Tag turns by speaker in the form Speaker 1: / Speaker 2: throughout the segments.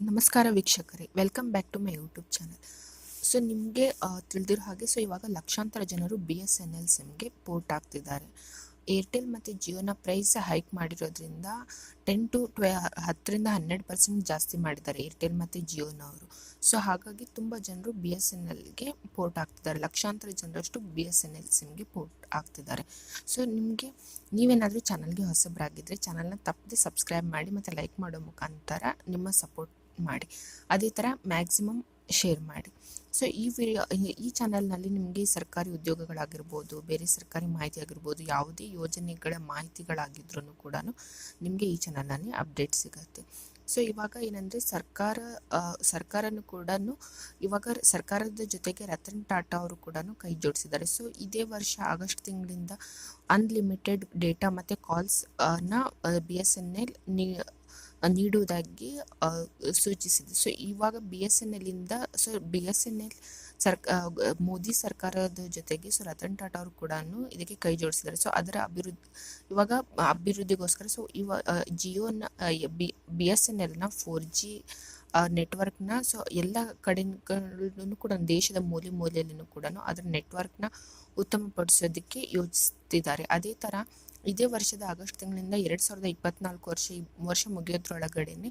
Speaker 1: ನಮಸ್ಕಾರ ವೀಕ್ಷಕರೇ, welcome back to my YouTube channel. So ನಿಮಗೆ ತಿಳಿದಿರೋ ಹಾಗೆ ಇವಾಗ ಲಕ್ಷಾಂತರ ಜನರು BSNL ಸಿಮ್ಗೆ ಪೋರ್ಟ್ ಆಗ್ತಿದ್ದಾರೆ. ಏರ್ಟೆಲ್ ಮತ್ತು ಜಿಯೋನ ಪ್ರೈಸ್ ಹೈಕ್ ಮಾಡಿರೋದ್ರಿಂದ 10% ಜಾಸ್ತಿ ಮಾಡಿದ್ದಾರೆ ಏರ್ಟೆಲ್ ಮತ್ತು ಜಿಯೋನವರು. ಸೊ ಹಾಗಾಗಿ ತುಂಬ ಜನರು BSNLಗೆ ಪೋರ್ಟ್ ಆಗ್ತಿದ್ದಾರೆ. ಲಕ್ಷಾಂತರ ಜನರಷ್ಟು BSNL ಸಿಮ್ಗೆ ಪೋರ್ಟ್ ಆಗ್ತಿದ್ದಾರೆ. ಸೊ ನೀವೇನಾದರೂ ಚಾನಲ್ಗೆ ಹೊಸಬರಾಗಿದ್ದರೆ ಚಾನಲ್ನ ತಪ್ಪದೆ ಸಬ್ಸ್ಕ್ರೈಬ್ ಮಾಡಿ ಮತ್ತು ಲೈಕ್ ಮಾಡೋ ಮುಖಾಂತರ ನಿಮ್ಮ ಸಪೋರ್ಟ್ ಮಾಡಿ. ಅದೇ ಥರ ಮ್ಯಾಕ್ಸಿಮಮ್ ಶೇರ್ ಮಾಡಿ. ಸೊ ಈ ಚಾನಲ್ನಲ್ಲಿ ನಿಮಗೆ ಸರ್ಕಾರಿ ಉದ್ಯೋಗಗಳಾಗಿರ್ಬೋದು, ಬೇರೆ ಸರ್ಕಾರಿ ಮಾಹಿತಿ ಆಗಿರ್ಬೋದು, ಯಾವುದೇ ಯೋಜನೆಗಳ ಮಾಹಿತಿಗಳಾಗಿದ್ರೂ ಕೂಡ ನಿಮಗೆ ಈ ಚಾನಲ್ನಲ್ಲಿ ಅಪ್ಡೇಟ್ ಸಿಗುತ್ತೆ. ಸೊ ಇವಾಗ ಏನಂದರೆ ಸರ್ಕಾರನೂ ಕೂಡ ಇವಾಗ ಸರ್ಕಾರದ ಜೊತೆಗೆ ರತನ್ ಟಾಟಾ ಅವರು ಕೂಡ ಕೈ ಜೋಡಿಸಿದ್ದಾರೆ. ಸೊ ಇದೇ ವರ್ಷ ಆಗಸ್ಟ್ ತಿಂಗಳಿಂದ ಅನ್ಲಿಮಿಟೆಡ್ ಡೇಟಾ ಮತ್ತು ಕಾಲ್ಸ್ನ BSNL ನೀಡುವುದಾಗಿ ಸೂಚಿಸಿದೆ. ಸೊ ಇವಾಗ BSNL ಮೋದಿ ಸರ್ಕಾರದ ಜೊತೆಗೆ ರತನ್ ಟಾಟಾ ಅವರು ಕೂಡ ಇದಕ್ಕೆ ಕೈ ಜೋಡಿಸಿದ್ದಾರೆ. ಸೊ ಅದರ ಅಭಿವೃದ್ಧಿಗೋಸ್ಕರ ಜಿಯೋನ BSNLನ 4G ನೆಟ್ವರ್ಕ್ನ ಎಲ್ಲ ಕಡೆಗಳೂ ಕೂಡ ದೇಶದ ಮೂಲೆಯಲ್ಲೂ ಕೂಡ ಅದರ ನೆಟ್ವರ್ಕ್ನ ಉತ್ತಮಪಡಿಸೋದಕ್ಕೆ ಯೋಚಿಸ್ತಿದ್ದಾರೆ. ಅದೇ ಥರ ಇದೇ ವರ್ಷದ ಆಗಸ್ಟ್ ತಿಂಗಳಿಂದ 2024 ವರ್ಷ ಮುಗಿಯೋದ್ರೊಳಗಡೆನೆ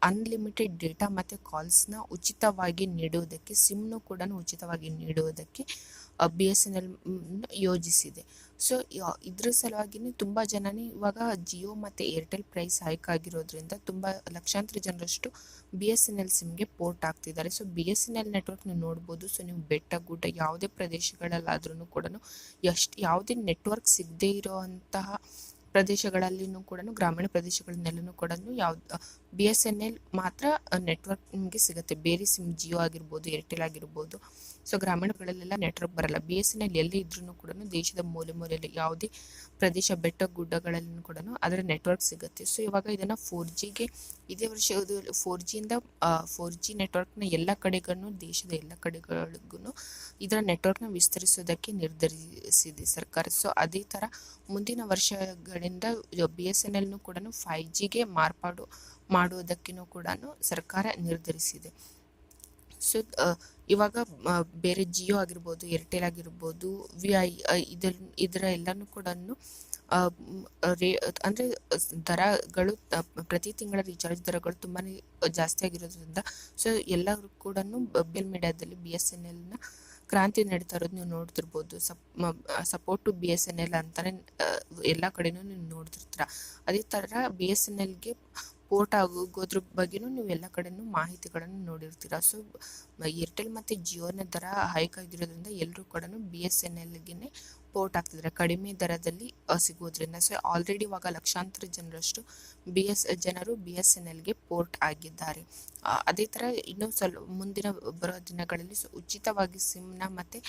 Speaker 1: ಅನ್ಲಿಮಿಟೆಡ್ ಡೇಟಾ ಮತ್ತು ಕಾಲ್ಸ್ನ ಉಚಿತವಾಗಿ ನೀಡುವುದಕ್ಕೆ, ಸಿಮ್ನು ಕೂಡ ಉಚಿತವಾಗಿ ನೀಡುವುದಕ್ಕೆ BSNL ಯೋಜಿಸಿದೆ. ಸೊ ಇದ್ರ ಸಲುವಾಗಿನೇ ತುಂಬ ಜನನೇ ಇವಾಗ ಜಿಯೋ ಮತ್ತು ಏರ್ಟೆಲ್ ಪ್ರೈಸ್ ಹೈಕ್ ಆಗಿರೋದ್ರಿಂದ ತುಂಬ ಲಕ್ಷಾಂತರ ಜನರಷ್ಟು BSNL ಸಿಮ್ಗೆ ಪೋರ್ಟ್ ಆಗ್ತಿದ್ದಾರೆ. ಸೊ BSNL ನೆಟ್ವರ್ಕ್ ನೀವು ನೋಡ್ಬೋದು. ಸೊ ನೀವು ಬೆಟ್ಟ ಗುಡ್ಡ ಯಾವುದೇ ಪ್ರದೇಶಗಳಲ್ಲಾದ್ರೂ ಕೂಡ ಯಾವುದೇ ನೆಟ್ವರ್ಕ್ ಸಿಗದೇ ಇರೋವಂತಹ ಪ್ರದೇಶಗಳಲ್ಲಿನೂ ಕೂಡ, ಗ್ರಾಮೀಣ ಪ್ರದೇಶಗಳನ್ನೆಲ್ಲೂ ಕೂಡ BSNL ಮಾತ್ರ ನೆಟ್ವರ್ಕ್ ನಿಮಗೆ ಸಿಗುತ್ತೆ. ಬೇರೆ ಸಿಮ್ ಜಿಯೋ ಆಗಿರ್ಬೋದು, ಏರ್ಟೆಲ್ ಆಗಿರ್ಬೋದು, ಸೊ ಗ್ರಾಮೀಣಗಳಲ್ಲೆಲ್ಲ ನೆಟ್ವರ್ಕ್ ಬರಲ್ಲ. BSNL ಎಲ್ಲಿ ಇದ್ರೂ ಕೂಡ ದೇಶದ ಮೂಲೆಯಲ್ಲಿ ಯಾವುದೇ ಪ್ರದೇಶ ಬೆಟ್ಟ ಗುಡ್ಡಗಳಲ್ಲೂ ಕೂಡ ಅದರ ನೆಟ್ವರ್ಕ್ ಸಿಗುತ್ತೆ. ಸೊ ಇವಾಗ ಇದನ್ನು 4Gಗೆ ಇದೇ ವರ್ಷ 4G ನೆಟ್ವರ್ಕ್ನ ಎಲ್ಲ ಕಡೆಗೂ, ದೇಶದ ಎಲ್ಲ ಕಡೆಗಳಿಗೂ ಇದರ ನೆಟ್ವರ್ಕ್ನ ವಿಸ್ತರಿಸೋದಕ್ಕೆ ನಿರ್ಧರಿಸಿದೆ ಸರ್ಕಾರ. ಸೊ ಅದೇ ಥರ ಮುಂದಿನ ವರ್ಷಗಳಿಂದ BSNLನೂ ಕೂಡ 5Gಗೆ ಮಾರ್ಪಾಡು ಮಾಡುವುದಕ್ಕೂ ಕೂಡ ಸರ್ಕಾರ ನಿರ್ಧರಿಸಿದೆ. ಸೊ ಇವಾಗ ಬೇರೆ ಜಿಯೋ ಆಗಿರ್ಬೋದು, ಏರ್ಟೆಲ್ ಆಗಿರ್ಬೋದು, ಇದರ ಎಲ್ಲನೂ ಕೂಡ ಅಂದರೆ ದರಗಳು ಪ್ರತಿ ತಿಂಗಳ ರೀಚಾರ್ಜ್ ದರಗಳು ತುಂಬಾ ಜಾಸ್ತಿ ಆಗಿರೋದ್ರಿಂದ ಸೊ ಎಲ್ಲರೂ ಕೂಡ ಬಿಲ್ ಮೀಡಿಯಾದಲ್ಲಿ BSNLನ ಕ್ರಾಂತಿ ನಡೀತಾ ಇರೋದು ನೀವು ನೋಡ್ತಿರ್ಬೋದು. ಸಪೋರ್ಟ್ ಟು BSNL ಅಂತಾನೆ ಎಲ್ಲ ಕಡೆನೂ ನೀವು ನೋಡ್ತಿರ್ತೀರ. ಅದೇ ಥರ BSNLಗೆ ಪೋರ್ಟ್ ಆಗೋದ್ರ ಬಗ್ಗೆನೂ ನೀವು ಎಲ್ಲ ಕಡೆನೂ ಮಾಹಿತಿಗಳನ್ನು ನೋಡಿರ್ತೀರ. ಸೊ ಏರ್ಟೆಲ್ ಮತ್ತು ಜಿಯೋನ ದರ ಹೈಕ್ ಆಗಿರೋದ್ರಿಂದ ಎಲ್ಲರೂ ಕೂಡ BSNLಗೆ ಪೋರ್ಟ್ ಆಗ್ತಿದ್ದಾರೆ ಕಡಿಮೆ ದರದಲ್ಲಿ ಸಿಗೋದ್ರಿಂದ. ಸೊ ಆಲ್ರೆಡಿ ಇವಾಗ ಲಕ್ಷಾಂತರ ಜನರಷ್ಟು ಜನರು BSNLಗೆ ಪೋರ್ಟ್ ಆಗಿದ್ದಾರೆ. ಅದೇ ಥರ ಇನ್ನೂ ಮುಂದಿನ ಬರೋ ದಿನಗಳಲ್ಲಿ ಉಚಿತವಾಗಿ ಸಿಮ್ನ ಮತ್ತು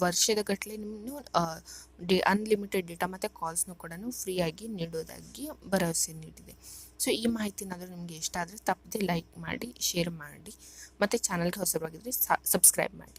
Speaker 1: ವರ್ಷದ ಗಟ್ಟಲೆ ಅನ್ಲಿಮಿಟೆಡ್ ಡೇಟಾ ಮತ್ತು ಕಾಲ್ಸ್ನು ಕೂಡ ಫ್ರೀಯಾಗಿ ನೀಡೋದಾಗಿ ಭರವಸೆ ನೀಡಿದೆ. ಸೊ ಈ ಮಾಹಿತಿ ಏನಾದರೂ ನಿಮಗೆ ಇಷ್ಟ ಆದರೆ ತಪ್ಪದೆ ಲೈಕ್ ಮಾಡಿ, ಶೇರ್ ಮಾಡಿ ಮತ್ತು ಚಾನಲ್ಗೆ ಹೊಸಬರಾಗಿದ್ದರೆ ಸಬ್ಸ್ಕ್ರೈಬ್ ಮಾಡಿ.